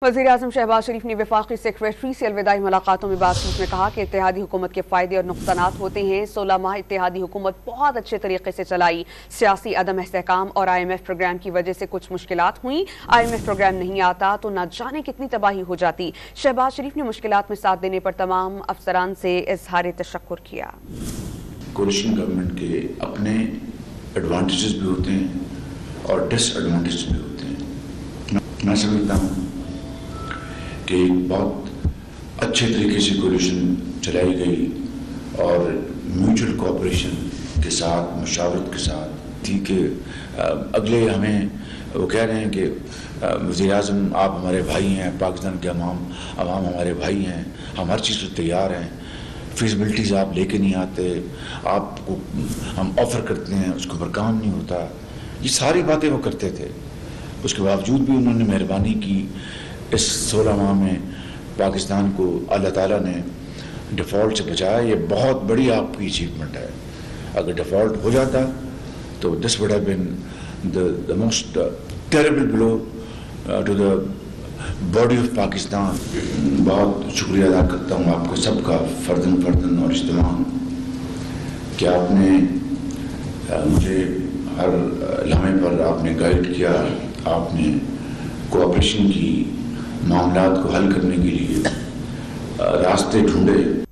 वज़ीर-ए-आज़म शहबाज शरीफ ने वफाकी सेक्रेटरी से अलविदाई मुलाकातों में बातचीत में कहा कि इत्तेहादी हुकूमत के फ़ायदे और नुक़सानात होते हैं। 16 माह इत्तेहादी हुकूमत बहुत अच्छे तरीके से चलाई। सियासी अदम इस्तेहकाम और IMF प्रोग्राम की वजह से कुछ मुश्किलात हुई। IMF प्रोग्राम नहीं आता तो न जाने कितनी तबाही हो जाती। शहबाज शरीफ ने मुश्किलात में साथ देने पर तमाम अफसरान से इज़हार तशक्कुर किया। कोलिशन गवर्नमेंट के अपने एडवांटेजेस भी होते हैं और डिसएडवांटेजेस भी होते हैं। मैं समझता हूँ कि बहुत अच्छे तरीके से कोलिशन चलाई गई और म्यूचुअल कोऑपरेशन के साथ, मुशावरत के साथ थी कि अगले हमें वो कह रहे हैं कि वज़ीर-ए-आज़म आप हमारे भाई हैं, पाकिस्तान के अवाम हमारे भाई हैं, हम हर चीज़ को तैयार हैं, फिजिबिलिटीज़ आप लेके नहीं आते, आपको हम ऑफ़र करते हैं, उसके ऊपर काम नहीं होता। ये सारी बातें वो करते थे। उसके बावजूद भी उन्होंने मेहरबानी की। इस 16 माह में पाकिस्तान को अल्लाह ताला ने डिफ़ॉल्ट से बचाया। ये बहुत बड़ी आपकी अचीवमेंट है। अगर डिफ़ॉल्ट हो जाता तो this would have been the most terrible blow to the body of Pakistan. बहुत शुक्रिया अदा करता हूँ आपको सबका, फ़र्दन और इज्तिमान, कि आपने मुझे हर लम्हे पर आपने गाइड किया, आपने कोऑपरेशन की, मामलात को हल करने के लिए रास्ते ढूंढे।